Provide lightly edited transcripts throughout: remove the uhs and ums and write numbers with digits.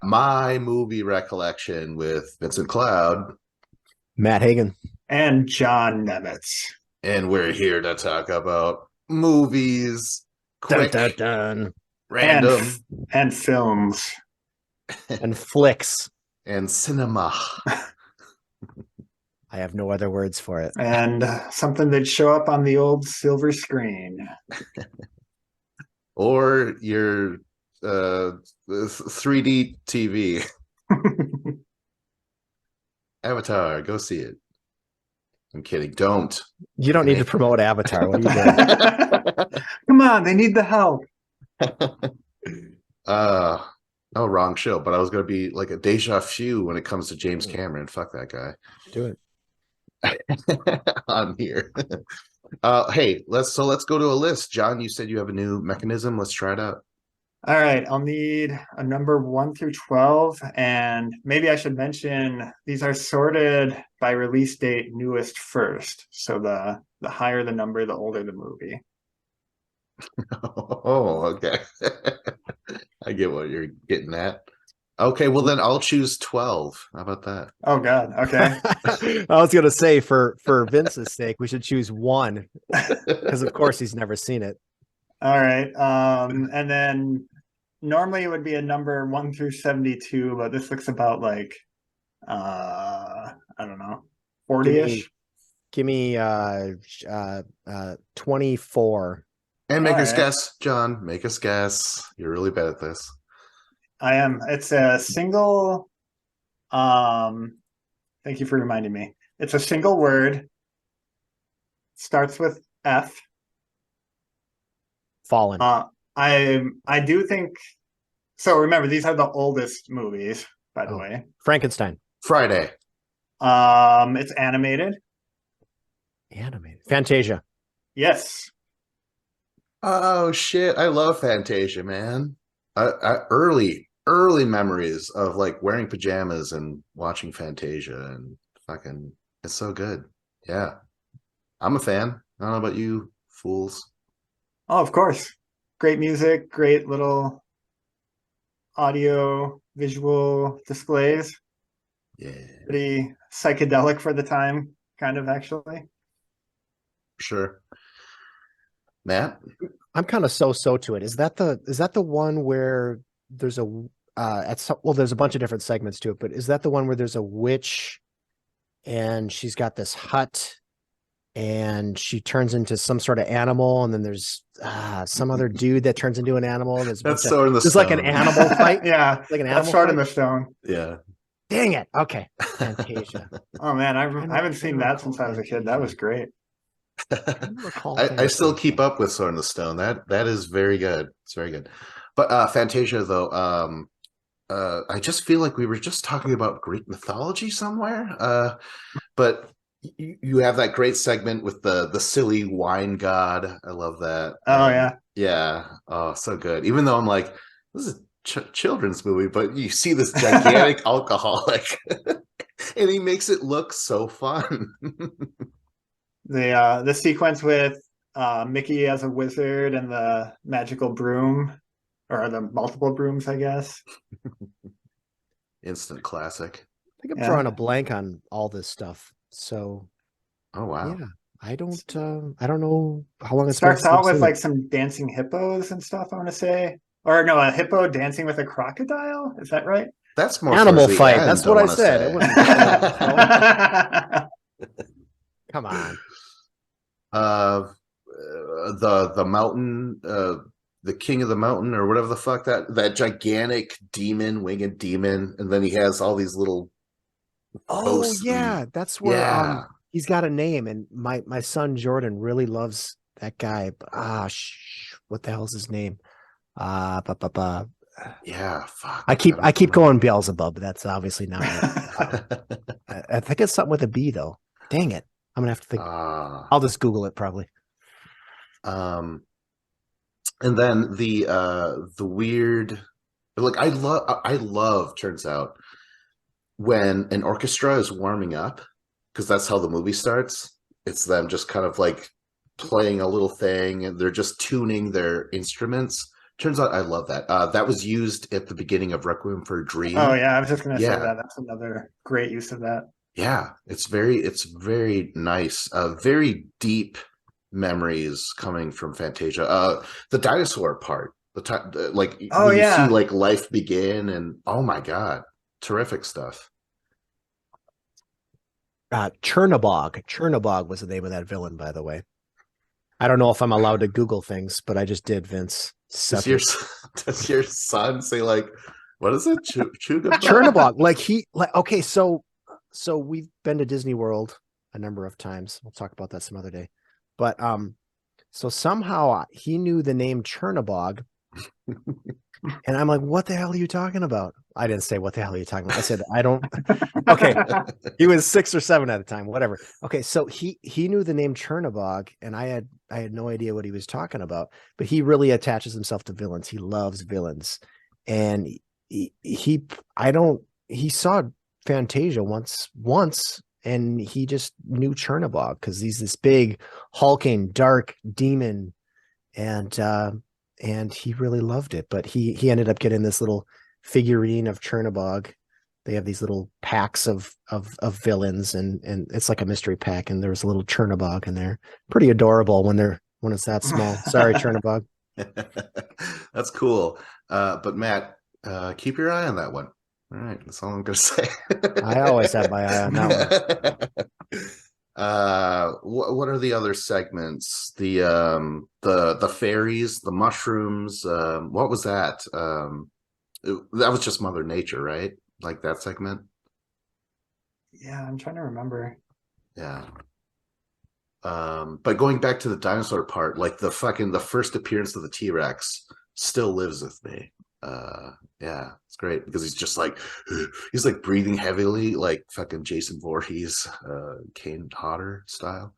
My movie recollection with Vincent Cloud, Matt Hagan. And John Nemitz. and we're here to talk about movies, Dun, quick, dun, dun. random, And films. And flicks. and cinema. I have no other words for it. And something that show up on the old silver screen. Or your 3D TV. Avatar, go see it. I'm kidding. Don't. You don't need to promote Avatar. What are you doing? Come on, they need the help. Oh, wrong show. But I was gonna be like a deja vu when it comes to James Cameron. Fuck that guy. Do it. I'm here. Hey, let's go to a list. John, you said you have a new mechanism. Let's try it out. All right, I'll need a number 1 through 12, and maybe I should mention these are sorted by release date, newest first. So the higher the number, the older the movie. Oh, okay. I get what you're getting at. Okay, well then I'll choose 12. How about that? Oh God, okay. I was gonna say for Vince's sake, we should choose one because of course he's never seen it. All right. And then normally it would be a number 1 through 72, but this looks about like I don't know, 40-ish. Give me 24. And make All us right. guess, John. Make us guess. You're really bad at this. I am. It's a single. Thank you for reminding me. It's a single word. Starts with F. Fallen. I do think. So remember, these are the oldest movies, by the way. Frankenstein. Friday. It's animated. Animated. Fantasia. Yes. Oh shit! I love Fantasia, man. Early memories of like wearing pajamas and watching Fantasia, and fucking, it's so good. Yeah, I'm a fan. I don't know about you, fools. Oh, of course. Great music, great little audio visual displays. Yeah, Pretty psychedelic for the time, kind of actually. sure. Matt? I'm kind of so to it. Is that the one where there's a there's a bunch of different segments to it, but is that the one where there's a witch and she's got this hut and she turns into some sort of animal, and then there's some other dude that turns into an animal. There's Sword in the there's Stone. like an animal fight. Yeah, Like an that's animal Sword fight. in the Stone. Yeah. Dang it. Okay. Fantasia. Oh man, I haven't seen that since I was a kid. That was great. I still keep up with Sword in the Stone. That is very good. It's very good. But Fantasia, though, I just feel like we were just talking about Greek mythology somewhere. But you have that great segment with the silly wine god. I love that. Oh yeah. Yeah. Oh, so good. Even though I'm like, this is a children's movie, but you see this gigantic alcoholic, and he makes it look so fun. The sequence with Mickey as a wizard and the magical broom, or the multiple brooms, I guess. Instant classic. I think I'm drawing a blank on all this stuff. So, oh wow, yeah, I don't know how long it starts out with like some dancing hippos and stuff. I want to say, or no, a hippo dancing with a crocodile. Is that right? That's more animal fight. End, that's what I said. Come on. The mountain, the king of the mountain, or whatever the fuck that gigantic demon, winged demon, and then he has all these little. Oh yeah, that's where he's got a name, and my son Jordan really loves that guy. What the hell's his name? Yeah, fuck. I keep going Beelzebub, but that's obviously not it. I think it's something with a B though. Dang it. I'm gonna have to think. I'll just Google it probably. And then the weird, like I love turns out when an orchestra is warming up, because that's how the movie starts. It's them just kind of like playing a little thing, and they're just tuning their instruments Turns out I love that. That was used at the beginning of Requiem for a Dream. Oh yeah, I was just gonna say Yeah. that. That's another great use of that. Yeah, it's very nice. Very deep memories coming from Fantasia. The dinosaur part, like Oh when you see yeah. like life begin, and oh my god, terrific stuff. Chernobog was the name of that villain, by the way. I don't know if I'm allowed to Google things, but I just did, Vince. Does your does your son say like, what is it? Chernobog. Okay, so we've been to Disney World a number of times. We'll talk about that some other day. But so somehow he knew the name Chernobog. And I'm like, what the hell are you talking about? I didn't say what the hell are you talking about. I said, I don't. Okay. He was 6 or 7 at the time, whatever. Okay, so he knew the name Chernobog, and I had no idea what he was talking about, but he really attaches himself to villains. He loves villains. And he saw Fantasia once and he just knew Chernobog because he's this big hulking dark demon, and he really loved it. But he ended up getting this little figurine of Chernobog. They have these little packs of villains, and it's like a mystery pack, and there's a little Chernobog in there. Pretty adorable when it's that small. Sorry, Chernobog. That's cool. But Matt, keep your eye on that one. All right, that's all I'm gonna say. I always have my eye on that one. What are the other segments? The fairies, the mushrooms. What was that? That was just Mother Nature, right? Like that segment. Yeah, I'm trying to remember. Yeah. But going back to the dinosaur part, like the first appearance of the T-Rex still lives with me. Yeah, it's great because he's like breathing heavily, like fucking Jason Voorhees, Kane Hodder style.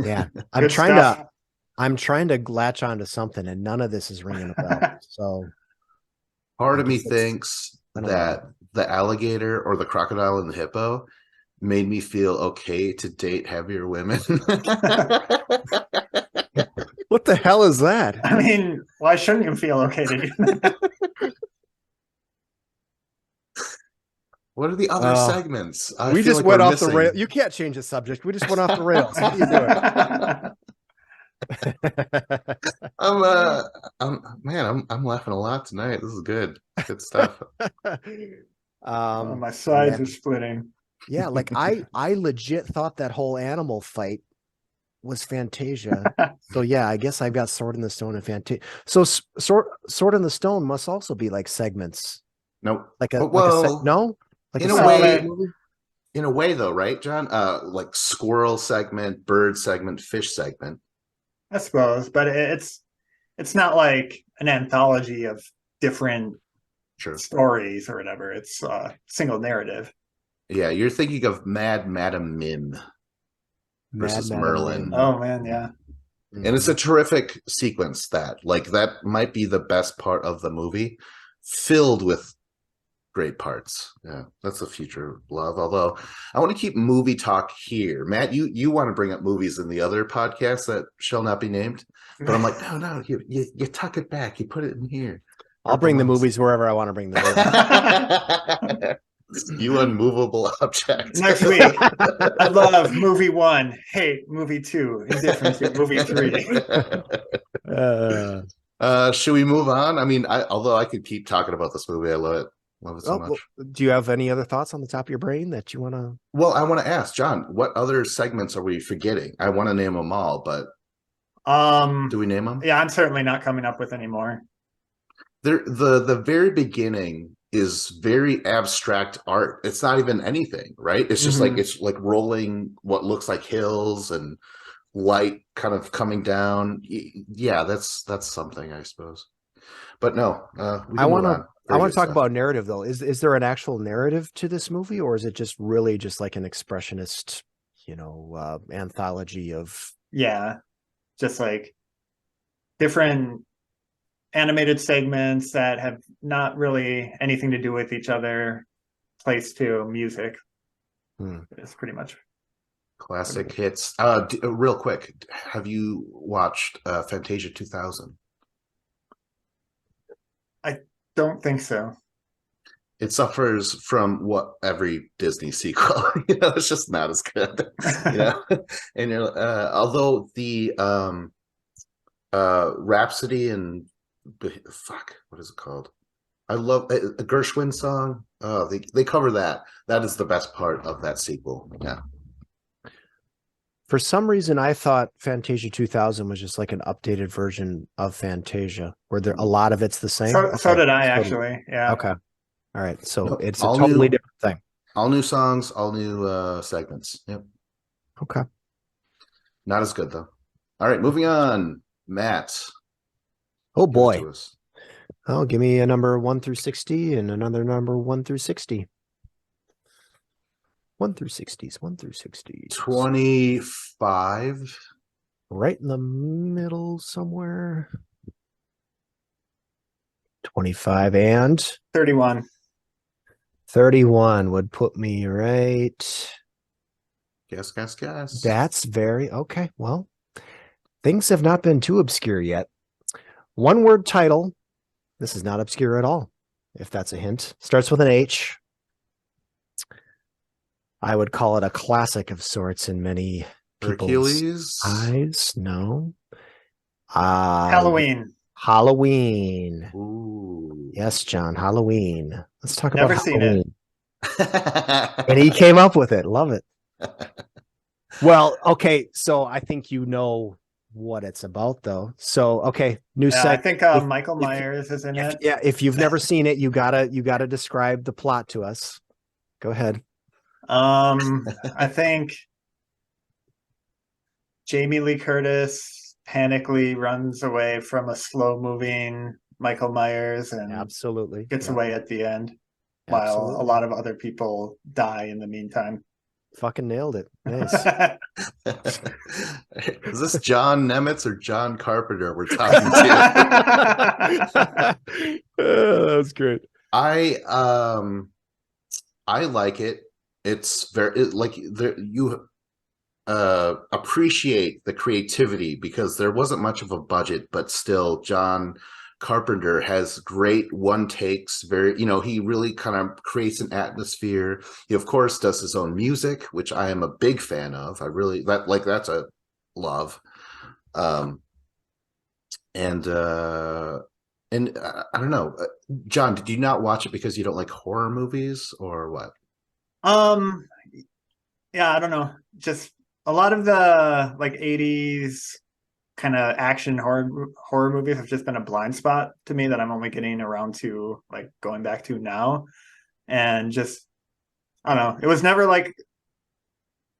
Yeah, I'm trying to latch onto something, and none of this is ringing a bell. So part of me thinks that the alligator or the crocodile and the hippo made me feel okay to date heavier women. What the hell is that? I mean, why shouldn't you feel okay to do that? What are the other segments? We just went off the rail. You can't change the subject. We just went off the rails. What are you doing? I'm laughing a lot tonight. This is good stuff. My sides are splitting. Yeah, like I legit thought that whole animal fight was Fantasia. So yeah, I guess I've got Sword in the Stone and Fantasia. So Sword in the Stone must also be like segments. Nope. No? Like in a way though, right, John? Like squirrel segment, bird segment, fish segment. I suppose, but it's not like an anthology of different stories or whatever. It's a single narrative. Yeah, you're thinking of Mad Madam Mim versus Merlin. Oh man, yeah. And it's a terrific sequence that might be the best part of the movie, filled with great parts. Yeah, that's a future love. Although I want to keep movie talk here. Matt, you want to bring up movies in the other podcast that shall not be named, but I'm like, no, you tuck it back, you put it in here. I'll bring the movies wherever I want to bring them. You unmovable object. Next week, I love movie 1, hate movie 2, indifferent to movie 3. Should we move on? I mean, although I could keep talking about this movie, I love it so much. Well, do you have any other thoughts on the top of your brain that you want to? Well, I want to ask John, what other segments are we forgetting? I want to name them all, but do we name them? Yeah, I'm certainly not coming up with any more. The very beginning is very abstract art. It's not even anything, right? It's just it's like rolling what looks like hills and light kind of coming down. Yeah, that's something, I suppose. But no, I want to talk about narrative though. Is there an actual narrative to this movie, or is it just really just like an expressionist, anthology of? Yeah, just like different animated segments that have not really anything to do with each other, placed to music. It's pretty much. Classic hits. Real quick, have you watched Fantasia 2000? I don't think so. It suffers from what every Disney sequel, it's just not as good, And although the Rhapsody and fuck, what is it called? I love a Gershwin song. Oh, they cover that. That is the best part of that sequel. Yeah. For some reason, I thought Fantasia 2000 was just like an updated version of Fantasia, where there a lot of it's the same. So did I actually. Yeah. Okay. All right. So Nope. it's a totally different thing. All new songs, all new segments. Yep. Okay. Not as good though. All right, moving on. Matt. Oh boy. Oh, give me a number 1 through 60 and another number 1 through 60. 1 through 60s, 1 through 60s. 25. Right in the middle somewhere. 25 and 31. 31 would put me right. Guess. That's very okay. Well, things have not been too obscure yet. One word title. This is not obscure at all, if that's a hint. Starts with an H. I would call it a classic of sorts in many people's eyes. No. Halloween. Halloween. Ooh. Yes, John. Halloween. Let's talk Never about seen Halloween. And he came up with it. Love it. Well, okay. So I think you know what it's about, though. So okay, new I segment. think Michael Myers is in it. Yeah, if you've never seen it, you gotta describe the plot to us. Go ahead. I think Jamie Lee Curtis panically runs away from a slow-moving Michael Myers and Absolutely gets away at the end, while a lot of other people die in the meantime. Fucking nailed it. Nice. Is this John Nemitz or John Carpenter we're talking to? That was great. I like it. It's very you appreciate the creativity because there wasn't much of a budget, but still John Carpenter has great one takes. Very, he really kind of creates an atmosphere. He of course does his own music, which I am a big fan of. I really that's a love. And I don't know, John, did you not watch it because you don't like horror movies or what? Yeah, I don't know. Just a lot of the 80s kind of action horror movies have just been a blind spot to me that I'm only getting around to going back to now. And just, I don't know, it was never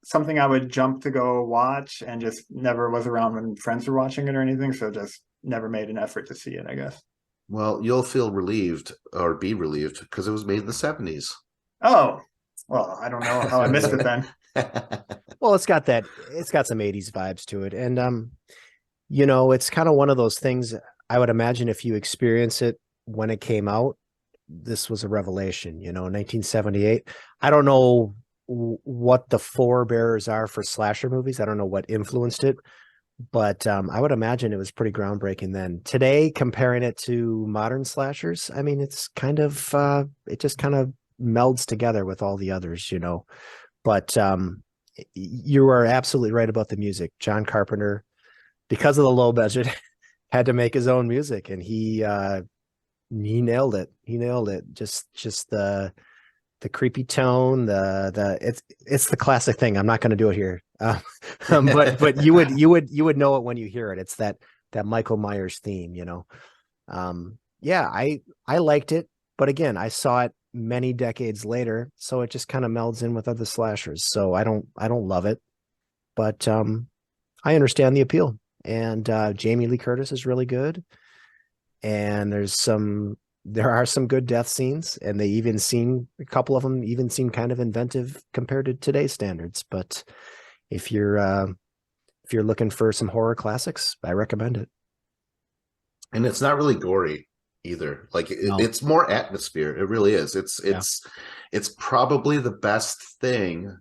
something I would jump to go watch, and just never was around when friends were watching it or anything. So just never made an effort to see it, I guess. Well, you'll feel relieved or be relieved because it was made in the 70s. Oh, well, I don't know how I missed it then. Well, it's got some 80s vibes to it. And it's kind of one of those things. I would imagine if you experience it when it came out, this was a revelation, 1978. I don't know what the forebearers are for slasher movies. I don't know what influenced it, but I would imagine it was pretty groundbreaking then. Today, comparing it to modern slashers, I mean, it's kind of, it just kind of melds together with all the others, but you are absolutely right about the music. John Carpenter, because of the low budget, had to make his own music, and he nailed it. He nailed it. Just the creepy tone, it's the classic thing. I'm not going to do it here, but you would know it when you hear it. It's that Michael Myers theme, Yeah, I liked it, but again, I saw it many decades later, so it just kind of melds in with other slashers. So I don't love it, but I understand the appeal. And Jamie Lee Curtis is really good, and there are some good death scenes, and a couple of them even seem kind of inventive compared to today's standards. But if you're looking for some horror classics, I recommend it. And it's not really gory either. It's more atmosphere. It really is. It's probably the best thing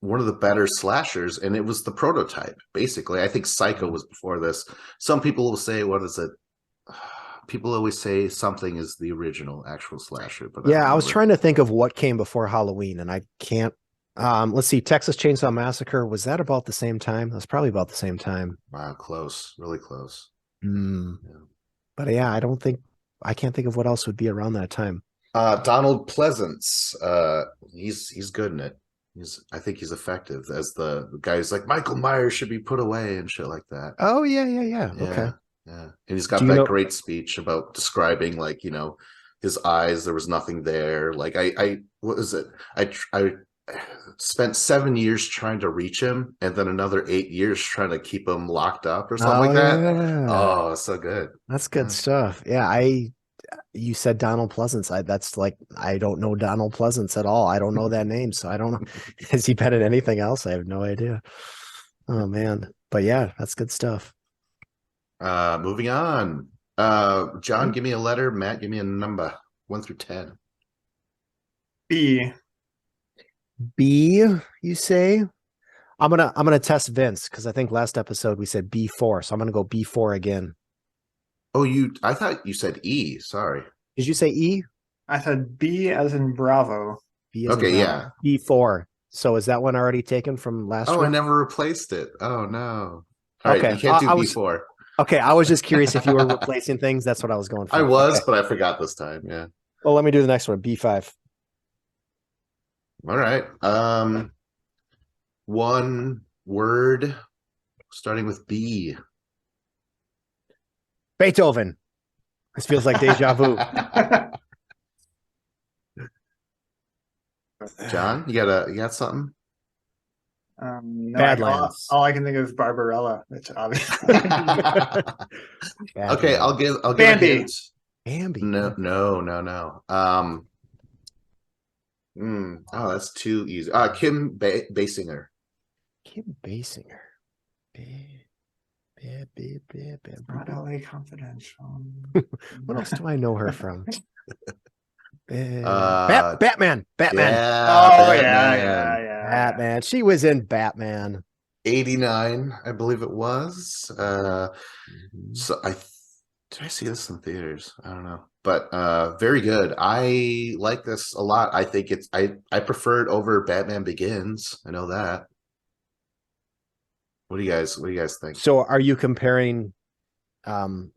one of the better slashers, and it was the prototype, basically. I think Psycho was before this. Some people will say, what is it? People always say something is the original actual slasher, but I was trying to think of what came before Halloween, and I can't. Let's see. Texas Chainsaw Massacre, was that about the same time? That's probably about the same time. Wow, close, really close. Yeah. But yeah, I can't think of what else would be around that time. Donald Pleasance, he's good in it. I think he's effective as the guy who's like, Michael Myers should be put away and shit like that. Oh yeah. Okay. Yeah. And he's got that great speech about describing, like, his eyes, there was nothing there. Like what is it? I spent 7 years trying to reach him, and then another 8 years trying to keep him locked up or something like that. Yeah. Oh, so good. That's good stuff. Yeah, you said Donald Pleasance. I don't know Donald Pleasance at all. I don't know that name, so I don't know. Has he been in anything else? I have no idea. Oh man. But yeah, that's good stuff. Moving on. John, give me a letter. Matt, give me a number. 1 through 10. B. B, you say? I'm gonna test Vince because I think last episode we said B4, so I'm gonna go B4 again. Oh, I thought you said E. Sorry. Did you say E? I said B as in Bravo. B as in Okay, Bravo. yeah. B4. So is that one already taken from last week? I never replaced it. Oh no. All right, Okay. you can't do B4. Okay, I was just curious if you were replacing things. That's what I was going for. I was, okay. But I forgot this time. Yeah. Well, let me do the next one. B5. All right. One word starting with B. Beethoven. This feels like deja vu. John, you got something? No, Badlands. all I can think of is Barbarella, which obviously. Okay, I'll give Bambi. a hint. Bambi. No. Oh, that's too easy. Kim Basinger. Kim Basinger. Not LA Confidential. What else do I know her from? Batman. Batman. Yeah, Oh, Batman. yeah. Batman. She was in Batman. 89, I believe it was. So did I see this in theaters? I don't know. But very good. I like this a lot. I think I prefer it over Batman Begins. I know that. What do you guys think? So are you comparing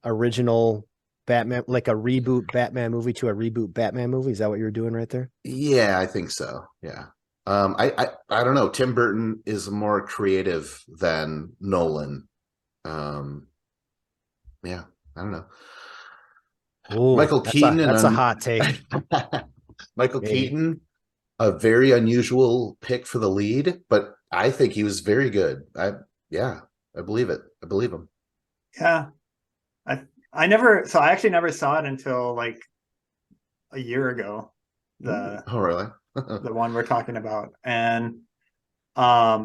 original Batman, like a reboot Batman movie to a reboot Batman movie? Is that what you're doing right there? Yeah, I think so. Yeah. I don't know. Tim Burton is more creative than Nolan. Yeah, I don't know. Ooh, Michael Keaton. That's a hot take. Michael Keaton, a very unusual pick for the lead, but I think he was very good. I believe it. I believe him. Yeah. I actually never saw it until like a year ago. Oh, really? The one we're talking about. And I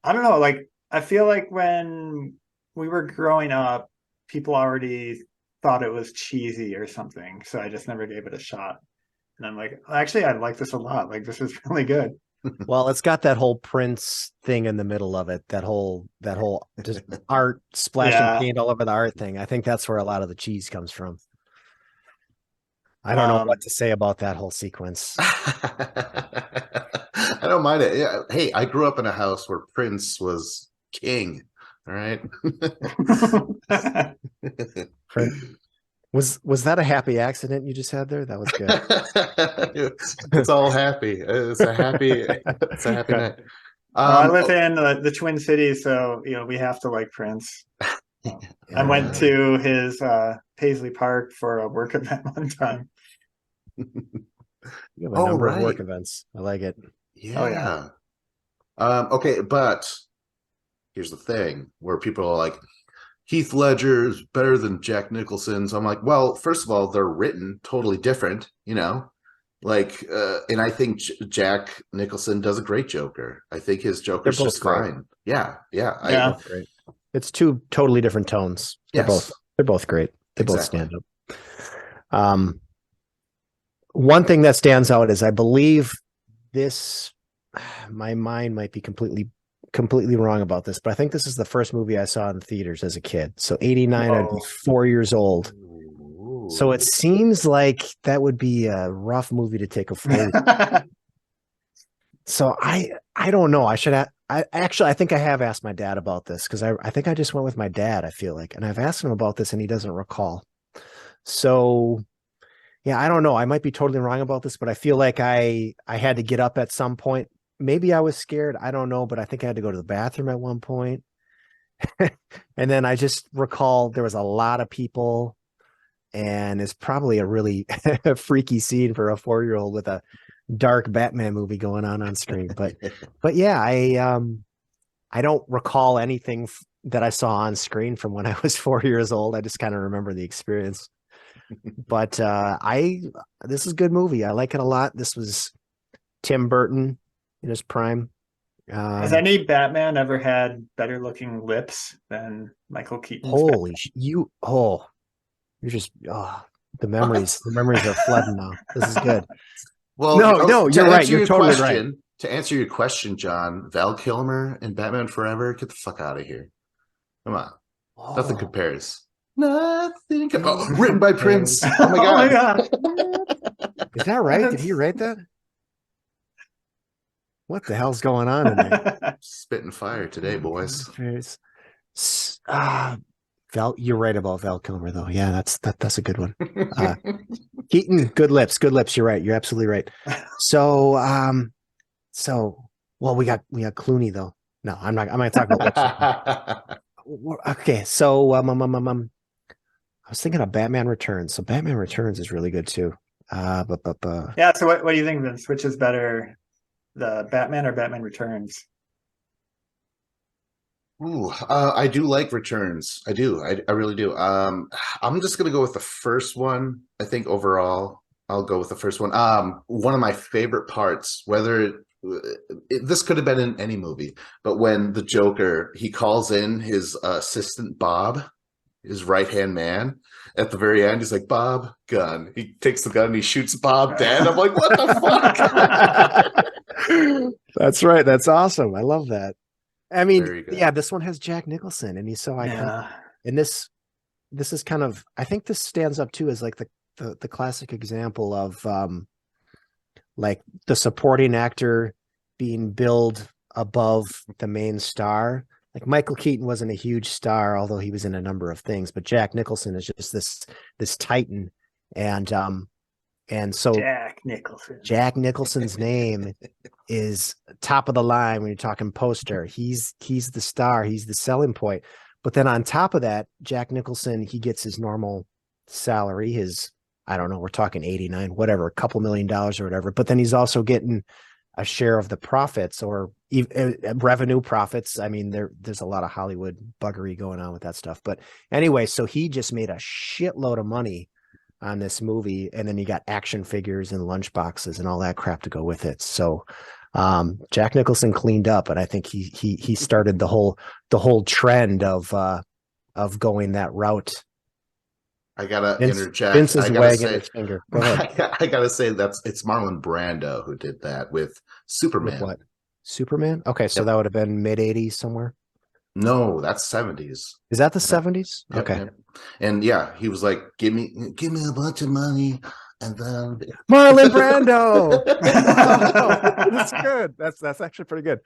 don't know, like I feel like when we were growing up, people already thought it was cheesy or something, so I just never gave it a shot. And I'm like, actually, I like this a lot. Like, this is really good. Well, it's got that whole Prince thing in the middle of it. That whole just art splashing paint all over the art thing. I think that's where a lot of the cheese comes from. I don't know what to say about that whole sequence. I don't mind it. Yeah. Hey, I grew up in a house where Prince was king. All right. Was that a happy accident you just had there? That was good. It's all happy. It's a happy night. I live in the Twin Cities, so we have to like Prince. I went to his Paisley Park for a work event one time. You have a number of work events. I like it. Yeah. Oh, yeah. Okay, but here's the thing where people are like, Heath Ledger is better than Jack Nicholson. So I'm like, well, first of all, they're written totally different, like, and I think Jack Nicholson does a great Joker. I think his Joker's just fine. Yeah. Great. It's two totally different tones. They're both great. They both stand up. One thing that stands out is I believe this my mind might be completely wrong about this, but I think this is the first movie I saw in theaters as a kid. So 89, I'd be 4 years old. So it seems like that would be a rough movie to take a 4-year. So I don't know. I think I have asked my dad about this because I think I just went with my dad, I feel like, and I've asked him about this and he doesn't recall. So yeah, I don't know. I might be totally wrong about this, but I feel like I had to get up at some point. Maybe I was scared. I don't know, but I think I had to go to the bathroom at one point. And then I just recall there was a lot of people, and it's probably a really freaky scene for a 4-year-old with a dark Batman movie going on screen. But yeah, I don't recall anything that I saw on screen from when I was 4 years old. I just kind of remember the experience. But this is a good movie. I like it a lot. This was Tim Burton in his prime. Has any Batman ever had better looking lips than Michael Keaton's? You're just the memories are flooding now. This is good. Well, no, you're right. You're totally right. To answer your question, John, Val Kilmer in Batman Forever, get the fuck out of here. Come on. Nothing compares. Nothing. Written by Prince. Oh my god. Is that right? Did he write that? What the hell's going on in there? Spitting fire today, boys. Val, you're right about Val Kilmer, though. Yeah, that's a good one. Keaton, good lips. You're right. You're absolutely right. So well, we got Clooney though. No, I'm not gonna talk about lips. Okay, so I was thinking of Batman Returns. So Batman Returns is really good too. Yeah. So what do you think, Vince? Which is better, the Batman or Batman Returns? Ooh, I do like Returns. I do. I really do. I'm just gonna go with the first one. I think overall, I'll go with the first one. One of my favorite parts, this could have been in any movie, but when the Joker, he calls in his assistant Bob, his right-hand man, at the very end, he's like, Bob, gun. He takes the gun and he shoots Bob dead. I'm like, what the fuck? That's right. That's awesome. I love that. I mean, yeah, this one has Jack Nicholson, and he's so iconic. Yeah. And this is kind of, I think this stands up too as like the classic example of like the supporting actor being billed above the main star. Like Michael Keaton wasn't a huge star, although he was in a number of things, but Jack Nicholson is just this titan. And so Jack Nicholson's name is top of the line when you're talking poster. He's the star, he's the selling point. But then on top of that, Jack Nicholson, he gets his normal salary, his, I don't know, we're talking 89, whatever, a couple $1 million or whatever. But then he's also getting a share of the profits or revenue profits. I mean, there's a lot of Hollywood buggery going on with that stuff. But anyway, so he just made a shitload of money on this movie, and then you got action figures and lunch boxes and all that crap to go with it. So Jack Nicholson cleaned up, and I think he started the whole trend of going that route. I gotta interject. Vince is wagging his finger. Go ahead. I gotta say it's Marlon Brando who did that with Superman. With what? Superman? Okay, so that would have been mid-'80s somewhere. No, that's 70s. Is that the 70s? Yep, okay. Yep. And yeah, he was like, give me a bunch of money, and then Marlon Brando. Oh, that's good. That's actually pretty good.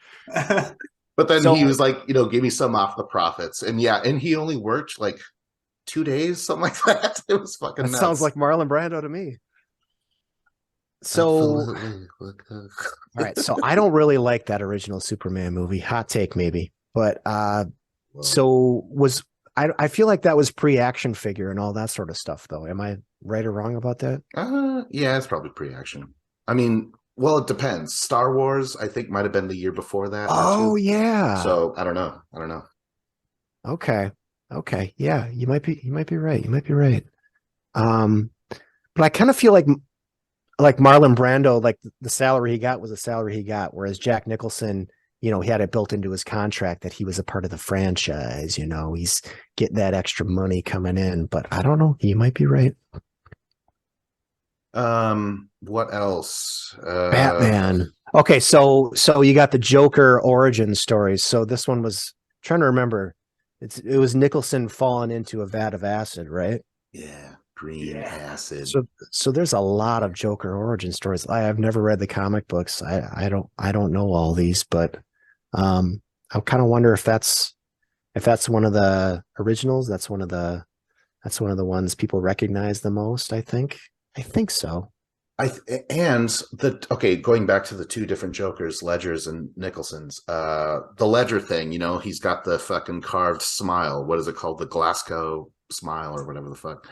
But then he was like, give me some off the profits, and he only worked like 2 days, something like that. It was fucking nuts. Sounds like Marlon Brando to me. So, all right. So I don't really like that original Superman movie. Hot take, maybe. But so I feel like that was pre-action figure and all that sort of stuff, though. Am I right or wrong about that? Yeah, it's probably pre-action. I mean, well, it depends. Star Wars, I think, might have been the year before that. Oh, yeah. So I don't know. Okay. Yeah, you might be right. But I kind of feel like Marlon Brando, like the salary he got was the salary he got, whereas Jack Nicholson, he had it built into his contract that he was a part of the franchise. He's getting that extra money coming in. But I don't know. You might be right. What else? Batman. Okay, so you got the Joker origin stories. So this one was trying to remember. It was Nicholson falling into a vat of acid, right? Yeah, green acid. So there's a lot of Joker origin stories. I've never read the comic books. I don't know all these, but I kind of wonder if that's one of the originals. That's one of the ones people recognize the most. I think so. Going back to the two different Jokers, Ledger's and Nicholson's, the Ledger thing, he's got the fucking carved smile. What is it called? The Glasgow smile or whatever the fuck.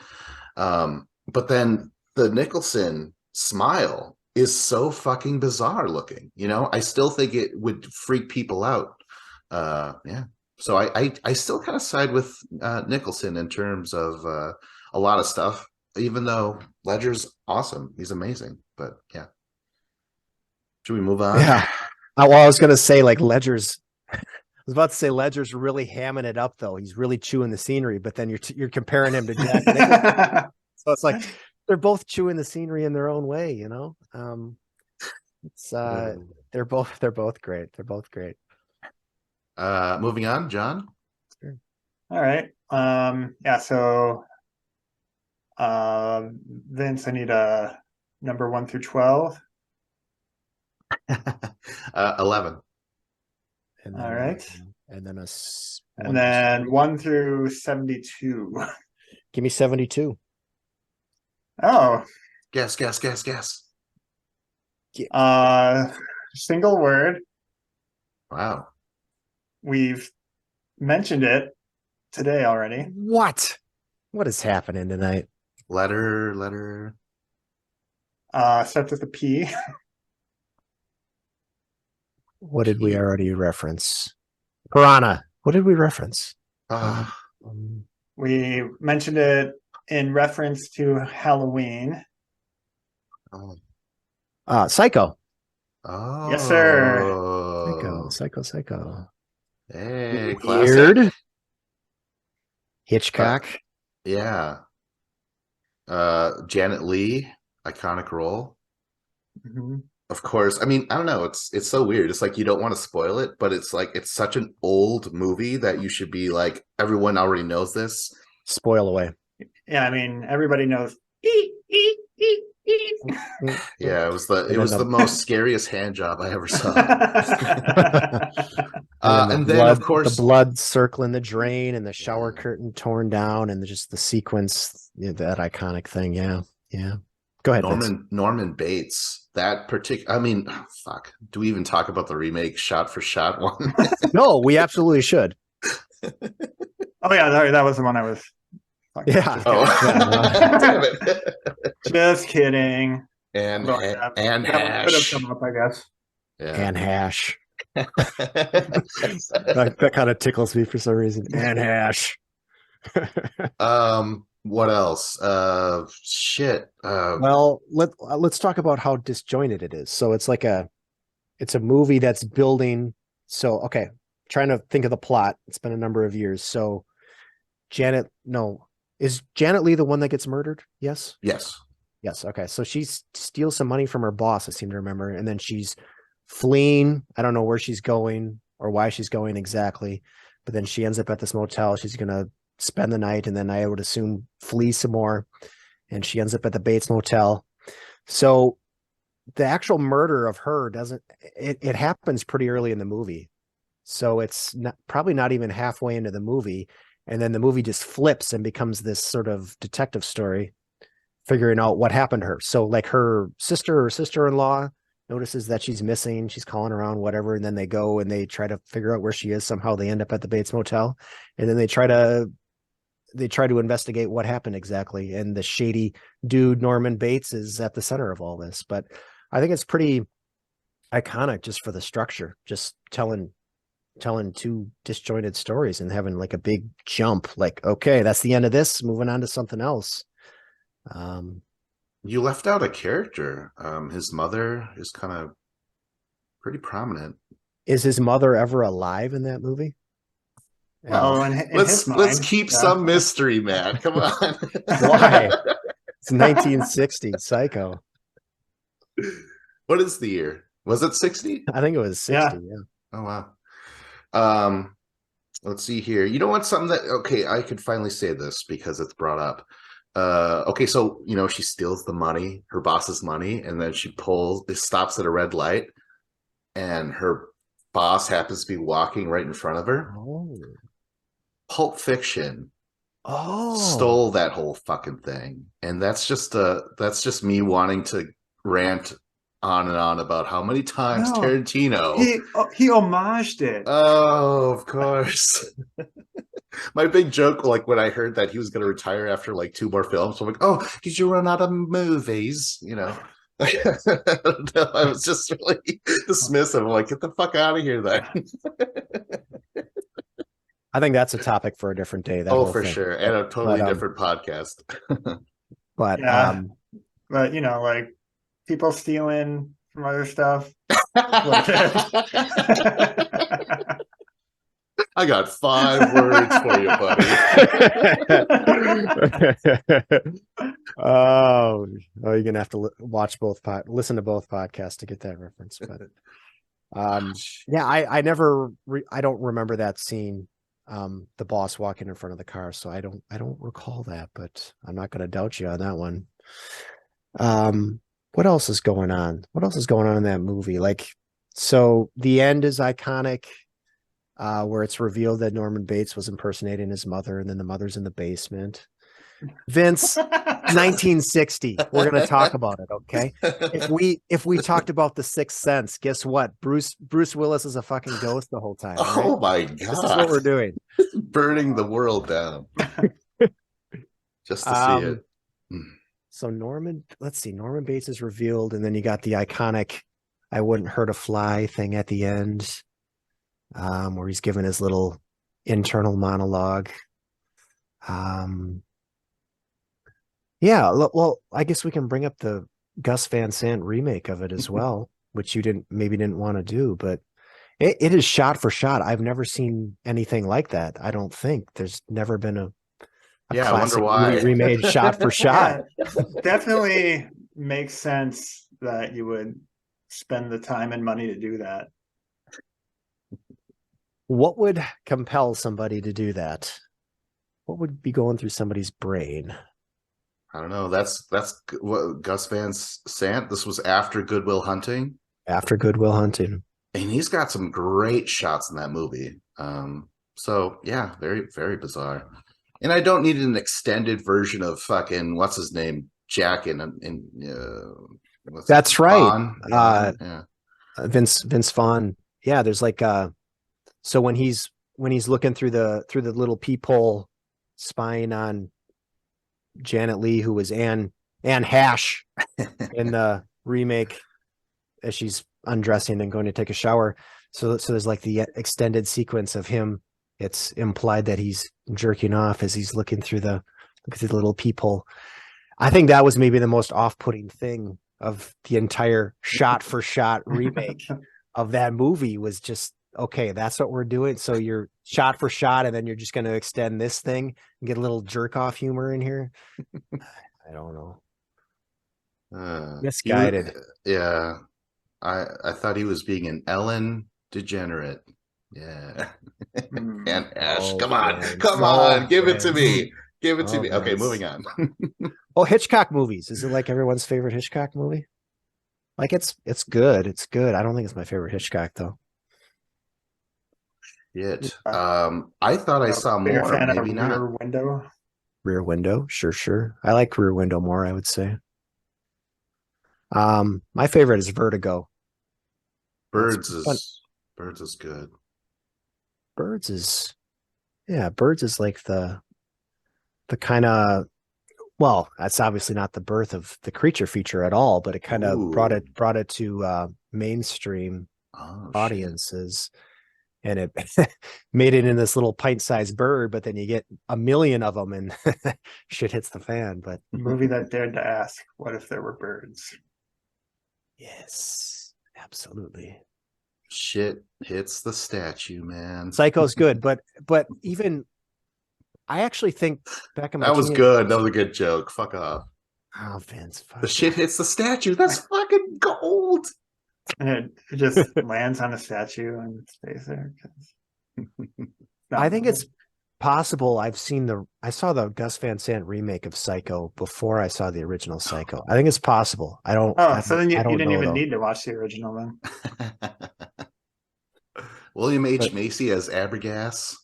But then the Nicholson smile is so fucking bizarre looking. I still think it would freak people out. Yeah. So I still kind of side with Nicholson in terms of a lot of stuff. Even though Ledger's awesome, he's amazing. But yeah, should we move on? Yeah. Well, I was gonna say like Ledger's. I was about to say Ledger's really hamming it up though. He's really chewing the scenery, but then you're comparing him to Jack Nicholson. So it's like they're both chewing the scenery in their own way. It's they're both great. They're both great. Moving on, John. Sure. All right. Yeah. So. Vince, I need a number 1 through 12. 11. All right. And then and then 1 through 72. Give me 72. Oh. Guess. Single word. Wow. We've mentioned it today already. What is happening tonight? Letter. Starts with a P. What did we already reference? Piranha. What did we reference? We mentioned it in reference to Halloween. Psycho. Oh. Yes, sir. Psycho. Hey, Weird. classic. Hitchcock. Yeah. Janet Leigh, iconic role. Mm-hmm. Of course. I mean, I don't know. It's so weird. It's like you don't want to spoil it, but it's like it's such an old movie that you should be like, everyone already knows this. Spoil away. Yeah, I mean, everybody knows. Yeah, it was the most scariest hand job I ever saw. And then of course the blood circling the drain and the shower curtain torn down and just the sequence, that iconic thing. Yeah. Go ahead. Norman Bates. That particular. I mean, fuck. Do we even talk about the remake shot for shot one? No, we absolutely should. Oh yeah, that was the one I was. Yeah. Damn it. Just kidding. And Hash. Could have come up, I guess. Yeah. And Hash. that kind of tickles me for some reason. And Hash. What else? Shit. Well, let's talk about how disjointed it is. So it's a movie that's building. So okay, trying to think of the plot. It's been a number of years. So is Janet Leigh the one that gets murdered? Yes. Okay. So she steals some money from her boss, I seem to remember, and then she's fleeing. I don't know where she's going or why she's going exactly, but then she ends up at this motel. She's gonna spend the night, and then I would assume flee some more, and she ends up at the Bates Motel. So the actual murder of her it happens pretty early in the movie, so it's probably not even halfway into the movie, and then the movie just flips and becomes this sort of detective story figuring out what happened to her. So like her sister or sister-in-law notices that she's missing, she's calling around, whatever, and then they go and they try to figure out where she is. Somehow they end up at the Bates Motel, and then they try to investigate what happened exactly. And the shady dude, Norman Bates, is at the center of all this. But I think it's pretty iconic just for the structure, just telling two disjointed stories and having like a big jump, like, okay, that's the end of this, moving on to something else. You left out a character. His mother is kind of pretty prominent. Is his mother ever alive in that movie? Well, let's keep some mystery, man. Come on. Why? It's 1960, Psycho. What is the year? Was it 60? I think it was 60. Yeah. Oh wow. Let's see here. You know what? Something that okay, I could finally say this because it's brought up. Okay, so she steals the money, her boss's money, and then she stops at a red light, and her boss happens to be walking right in front of her. Oh. Pulp Fiction Oh. stole that whole fucking thing, and that's just me wanting to rant on and on about how many times Tarantino he homaged it. Oh, of course. My big joke, like when I heard that he was going to retire after like 2 more films, I'm like, "Oh, did you run out of movies?" I was just really dismissive. I'm like, "Get the fuck out of here, then." I think that's a topic for a different day. Oh, for sure, and a totally different podcast. But but like people stealing from other stuff. I got 5 words for you, buddy. Oh, you're gonna have to listen to both podcasts to get that reference. But yeah, I don't remember that scene. The boss walking in front of the car, so I don't recall that, but I'm not going to doubt you on that one. What else is going on? What else is going on in that movie? Like, so the end is iconic, where it's revealed that Norman Bates was impersonating his mother, and then the mother's in the basement. Vince, 1960. We're going to talk about it, okay? If we talked about The Sixth Sense, guess what? Bruce Willis is a fucking ghost the whole time. Right? Oh my god! This is what we're doing. Burning the world down just to see it. So Norman Bates is revealed, and then you got the iconic "I wouldn't hurt a fly" thing at the end, where he's given his little internal monologue. Yeah, well, I guess we can bring up the Gus Van Sant remake of it as well, which you didn't want to do, but it is shot for shot. I've never seen anything like that. I don't think there's never been a classic movie remade shot for shot. Yeah, definitely makes sense that you would spend the time and money to do that. What would compel somebody to do that? What would be going through somebody's brain? I don't know. That's what Gus Van Sant. This was after Good Will Hunting. After Good Will Hunting, and he's got some great shots in that movie. So yeah, very very bizarre. And I don't need an extended version of fucking what's his name, Jack in that's right. Yeah. Vince Vaughn. Yeah, there's like so when he's looking through the little peephole, spying on Janet Leigh, who was Anne Hash in the remake, as she's undressing and going to take a shower. So there's like the extended sequence of him. It's implied that he's jerking off as he's looking through the little peephole. I think that was maybe the most off-putting thing of the entire shot-for-shot remake of that movie. Was just, okay, that's what we're doing. So you're shot for shot, and then you're just going to extend this thing and get a little jerk-off humor in here. I don't know. Misguided. Yeah. I thought he was being an Ellen degenerate. Yeah. And Ash, come on, give it to me. Give it to me. Okay, moving on. Hitchcock movies. Is it like everyone's favorite Hitchcock movie? Like it's good. It's good. I don't think it's my favorite Hitchcock though. Shit. I thought I saw more. Maybe not. Rear Window. Rear Window. Sure. I like Rear Window more, I would say. My favorite is Vertigo. Birds is good. Birds is like the kind of, well, that's obviously not the birth of the creature feature at all, but it kind of brought it to mainstream audiences. Shit. And it made it in this little pint-sized bird, but then you get a million of them and shit hits the fan. But a movie that dared to ask, what if there were birds? Yes, absolutely. Shit hits the statue, man. Psycho's good, but even I actually think back in my that was good. That was a good joke. Fuck off. Oh, Vince. The shit hits the statue. That's fucking gold. And it just lands on a statue and stays there. I think it's possible. I saw the Gus Van Sant remake of Psycho before I saw the original Psycho. I think it's possible. So then you didn't know, even though. need to watch the original then. William H. Macy as Abergas.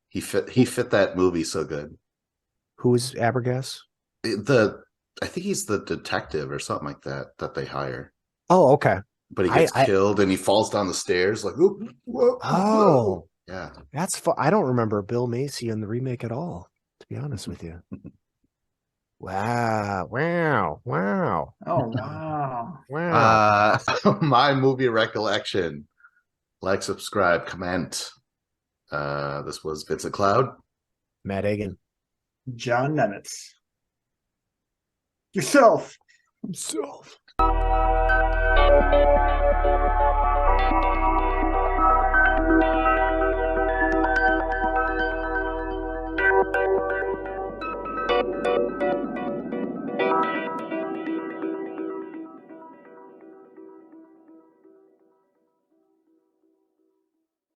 He fit that movie so good. Who's Abergas? I think he's the detective or something like that they hire. Oh, okay. But he gets killed and he falls down the stairs like, whoop, whoop, oh, yeah. That's fun. I don't remember Bill Macy in the remake at all, to be honest with you. Wow. Oh, wow. Wow. My movie recollection. Like, subscribe, comment. This was Vincent Cloud. Matt Hagen. John Nemitz. Yourself. Himself.